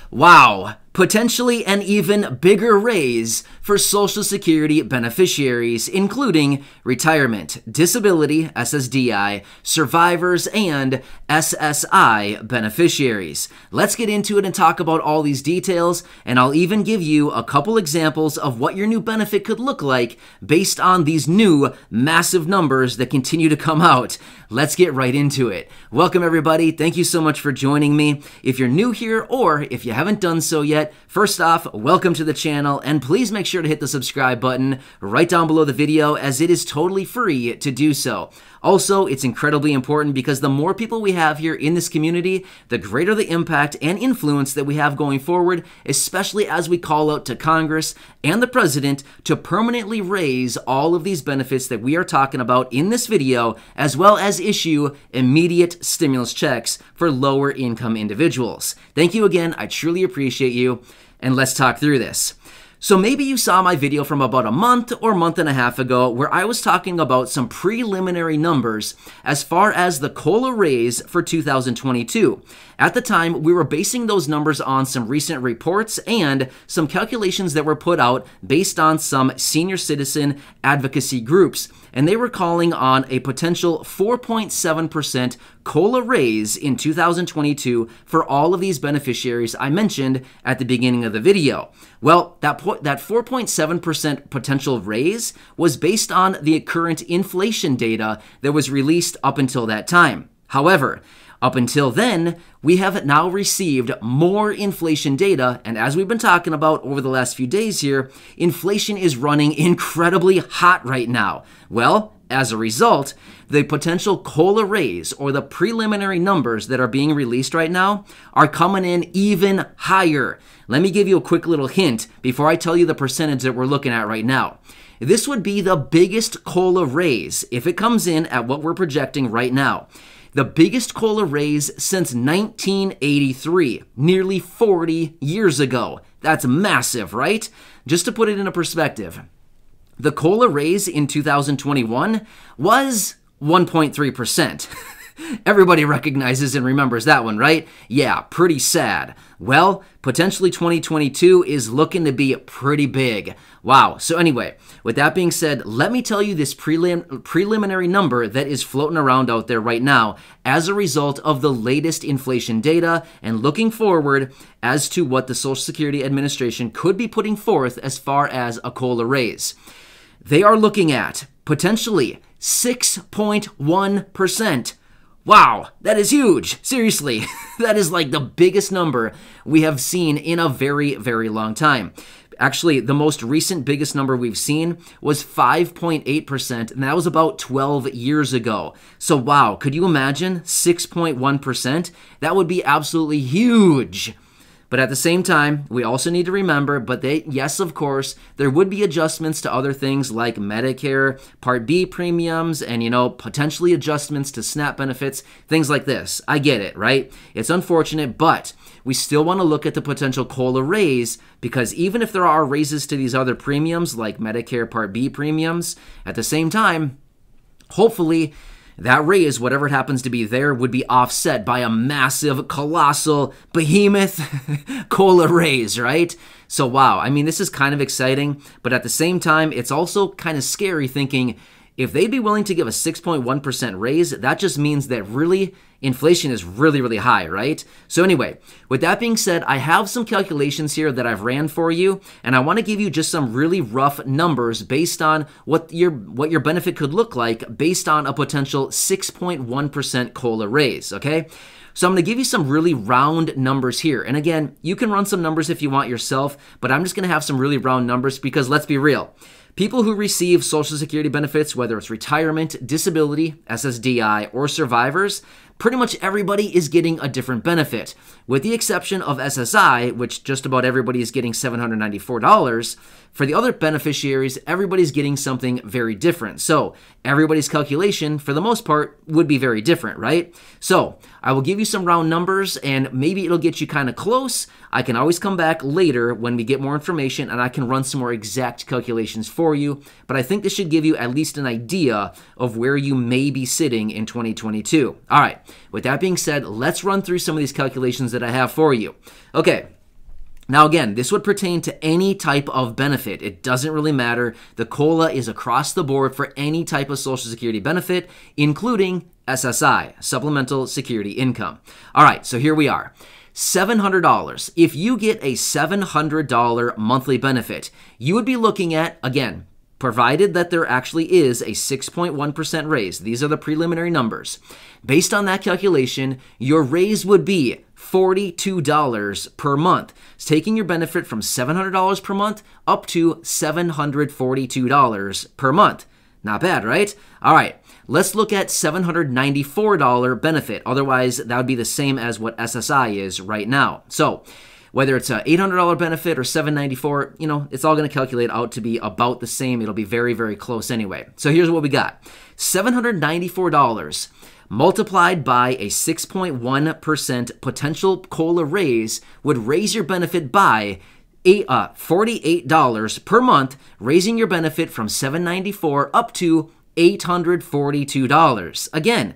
Wow, potentially an even bigger raise for Social Security beneficiaries, including retirement, disability, SSDI, survivors, and SSI beneficiaries. Let's get into it and talk about all these details, and I'll even give you a couple examples of what your new benefit could look like based on these new massive numbers that continue to come out. Let's get right into it. Welcome everybody. Thank you so much for joining me. If you're new here or if you haven't done so yet, first off, welcome to the channel, and please make sure to hit the subscribe button right down below the video, as it is totally free to do so. Also, it's incredibly important because the more people we have here in this community, the greater the impact and influence that we have going forward, especially as we call out to Congress and the President to permanently raise all of these benefits that we are talking about in this video, as well as issue immediate stimulus checks for lower income individuals. Thank you again. I truly appreciate you, and let's talk through this. So maybe you saw my video from about a month or month and a half ago where I was talking about some preliminary numbers as far as the COLA raise for 2022. At the time, we were basing those numbers on some recent reports and some calculations that were put out based on some senior citizen advocacy groups, and they were calling on a potential 4.7% COLA raise in 2022 for all of these beneficiaries I mentioned at the beginning of the video. Well, that 4.7% potential raise was based on the current inflation data that was released up until that time. However, up until then, we have now received more inflation data, and as we've been talking about over the last few days here, inflation is running incredibly hot right now. Well, as a result, the potential COLA raise, or the preliminary numbers that are being released right now, are coming in even higher. Let me give you a quick little hint before I tell you the percentage that we're looking at right now. This would be the biggest COLA raise if it comes in at what we're projecting right now. The biggest COLA raise since 1983, nearly 40 years ago. That's massive, right? Just to put it into perspective, the COLA raise in 2021 was 1.3%. Everybody recognizes and remembers that one, right? Yeah, pretty sad. Well, potentially 2022 is looking to be pretty big. Wow. So anyway, with that being said, let me tell you this preliminary number that is floating around out there right now as a result of the latest inflation data and looking forward as to what the Social Security Administration could be putting forth as far as a COLA raise. They are looking at potentially 6.1%. Wow, that is huge. Seriously, that is like the biggest number we have seen in a very, very long time. Actually, the most recent biggest number we've seen was 5.8%, and that was about 12 years ago. So wow, could you imagine 6.1%? That would be absolutely huge. But at the same time, we also need to remember, yes, of course, there would be adjustments to other things like Medicare Part B premiums and, potentially adjustments to SNAP benefits, things like this. I get it, right? It's unfortunate, but we still want to look at the potential COLA raise, because even if there are raises to these other premiums like Medicare Part B premiums, at the same time, hopefully, that raise, whatever it happens to be there, would be offset by a massive, colossal, behemoth COLA raise, right? So wow, I mean, this is kind of exciting, but at the same time, it's also kind of scary thinking if they'd be willing to give a 6.1% raise, that just means that really inflation is really, really high, right? So anyway, with that being said, I have some calculations here that I've ran for you, and I want to give you just some really rough numbers based on what your benefit could look like based on a potential 6.1% COLA raise, okay? So I'm going to give you some really round numbers here. And again, you can run some numbers if you want yourself, but I'm just going to have some really round numbers because let's be real. People who receive Social Security benefits, whether it's retirement, disability, SSDI, or survivors, pretty much everybody is getting a different benefit. With the exception of SSI, which just about everybody is getting $794, for the other beneficiaries, everybody's getting something very different. So everybody's calculation, for the most part, would be very different, right? So I will give you some round numbers, and maybe it'll get you kind of close. I can always come back later when we get more information, and I can run some more exact calculations for you. But I think this should give you at least an idea of where you may be sitting in 2022. All right, with that being said, let's run through some of these calculations that I have for you. Okay, Now, again, this would pertain to any type of benefit. It doesn't really matter. The COLA is across the board for any type of Social Security benefit, including SSI, Supplemental Security Income. All right, so here we are. $700. If you get a $700 monthly benefit, you would be looking at, again, provided that there actually is a 6.1% raise. These are the preliminary numbers. Based on that calculation, your raise would be $42 per month. It's taking your benefit from $700 per month up to $742 per month. Not bad, right? All right, let's look at $794 benefit. Otherwise, that would be the same as what SSI is right now. So whether it's an $800 benefit or $794, it's all going to calculate out to be about the same. It'll be very, very close anyway. So here's what we got. $794 multiplied by a 6.1% potential COLA raise would raise your benefit by $48 per month, raising your benefit from $794 up to $842. Again,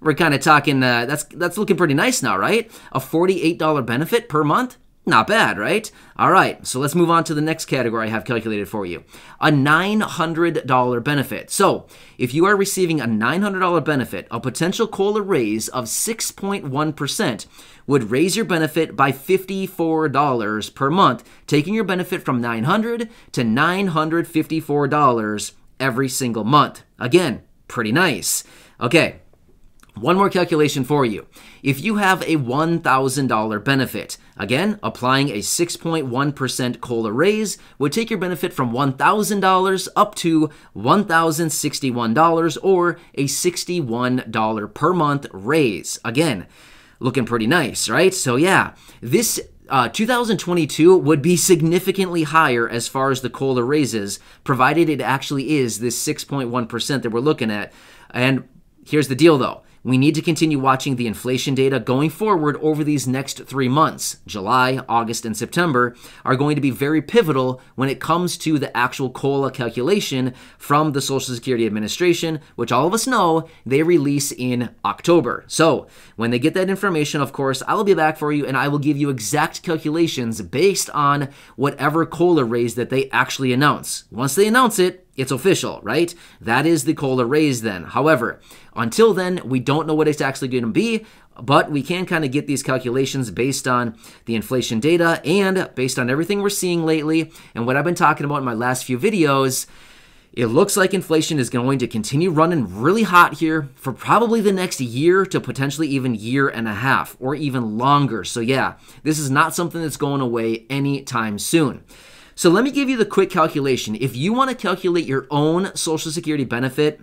we're kind of talking, that's looking pretty nice now, right? A $48 benefit per month? Not bad, right? All right, so let's move on to the next category I have calculated for you. A $900 benefit. So if you are receiving a $900 benefit, a potential COLA raise of 6.1% would raise your benefit by $54 per month, taking your benefit from $900 to $954 every single month. Again, pretty nice. Okay. One more calculation for you. If you have a $1,000 benefit, again, applying a 6.1% COLA raise would take your benefit from $1,000 up to $1,061 or a $61 per month raise. Again, looking pretty nice, right? So yeah, this 2022 would be significantly higher as far as the COLA raises, provided it actually is this 6.1% that we're looking at. And here's the deal though. We need to continue watching the inflation data going forward over these next 3 months. July, August, and September are going to be very pivotal when it comes to the actual COLA calculation from the Social Security Administration, which all of us know they release in October. So when they get that information, of course, I'll be back for you and I will give you exact calculations based on whatever COLA raise that they actually announce. Once they announce it, it's official, right? That is the COLA raise then. However, until then, we don't know what it's actually going to be, but we can kind of get these calculations based on the inflation data and based on everything we're seeing lately and what I've been talking about in my last few videos. It looks like inflation is going to continue running really hot here for probably the next year to potentially even year and a half or even longer. So yeah, this is not something that's going away anytime soon. So let me give you the quick calculation. If you want to calculate your own Social Security benefit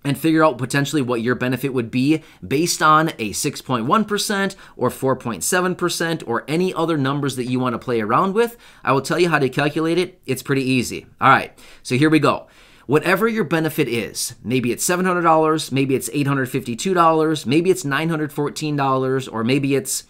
and figure out potentially what your benefit would be based on a 6.1% or 4.7% or any other numbers that you want to play around with, I will tell you how to calculate it. It's pretty easy. All right, so here we go. Whatever your benefit is, maybe it's $700, maybe it's $852, maybe it's $914, or maybe it's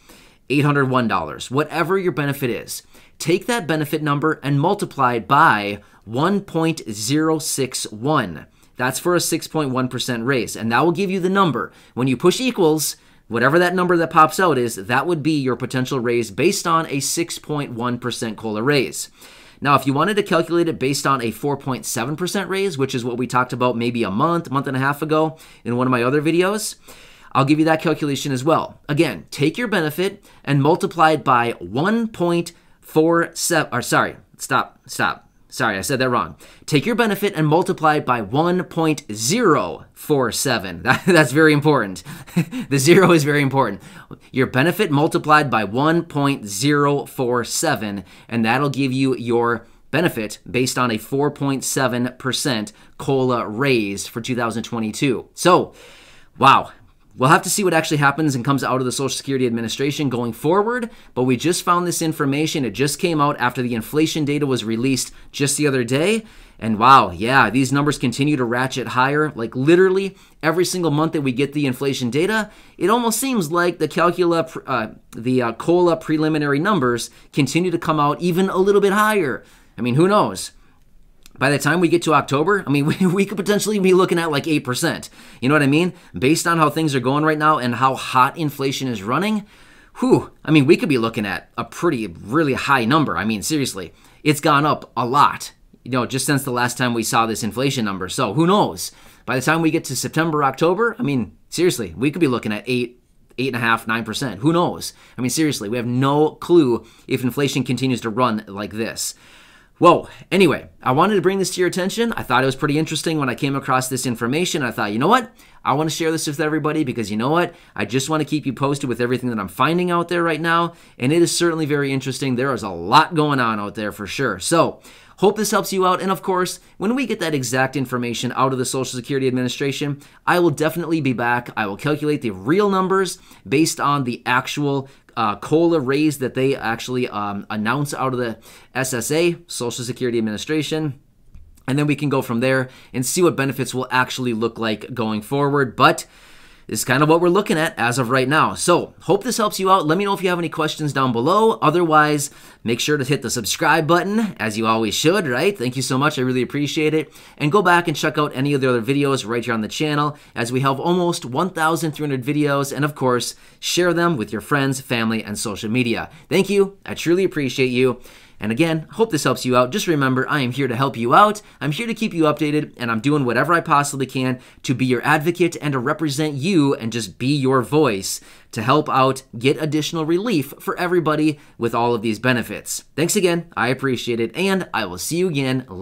$801, whatever your benefit is. Take that benefit number and multiply it by 1.061. That's for a 6.1% raise, and that will give you the number. When you push equals, whatever that number that pops out is, that would be your potential raise based on a 6.1% COLA raise. Now, if you wanted to calculate it based on a 4.7% raise, which is what we talked about maybe a month and a half ago in one of my other videos, I'll give you that calculation as well. Again, take your benefit and multiply it by 1.47, Sorry, I said that wrong. Take your benefit and multiply it by 1.047. That's very important. The zero is very important. Your benefit multiplied by 1.047, and that'll give you your benefit based on a 4.7% COLA raise for 2022. So, wow. We'll have to see what actually happens and comes out of the Social Security Administration going forward, but we just found this information. It just came out after the inflation data was released just the other day, and wow, yeah, these numbers continue to ratchet higher. Like literally every single month that we get the inflation data, it almost seems like the COLA preliminary numbers continue to come out even a little bit higher. I mean, who knows? By the time we get to October, I mean, we could potentially be looking at like 8%. You know what I mean? Based on how things are going right now and how hot inflation is running, I mean, we could be looking at a really high number. I mean, seriously, it's gone up a lot, just since the last time we saw this inflation number. So who knows? By the time we get to September, October, I mean, seriously, we could be looking at 8.5%, 9%. Who knows? I mean, seriously, we have no clue if inflation continues to run like this. Whoa. Anyway, I wanted to bring this to your attention. I thought it was pretty interesting when I came across this information. I thought, you know what? I want to share this with everybody because you know what? I just want to keep you posted with everything that I'm finding out there right now. And it is certainly very interesting. There is a lot going on out there for sure. So, hope this helps you out. And of course, when we get that exact information out of the Social Security Administration, I will definitely be back. I will calculate the real numbers based on the actual COLA raise that they actually announce out of the SSA, Social Security Administration. And then we can go from there and see what benefits will actually look like going forward. But this is kind of what we're looking at as of right now. So, hope this helps you out. Let me know if you have any questions down below. Otherwise, make sure to hit the subscribe button, as you always should, right? Thank you so much. I really appreciate it. And go back and check out any of the other videos right here on the channel, as we have almost 1,300 videos. And of course, share them with your friends, family, and social media. Thank you. I truly appreciate you. And again, hope this helps you out. Just remember, I am here to help you out. I'm here to keep you updated, and I'm doing whatever I possibly can to be your advocate and to represent you and just be your voice to help out, get additional relief for everybody with all of these benefits. Thanks again. I appreciate it, and I will see you again later.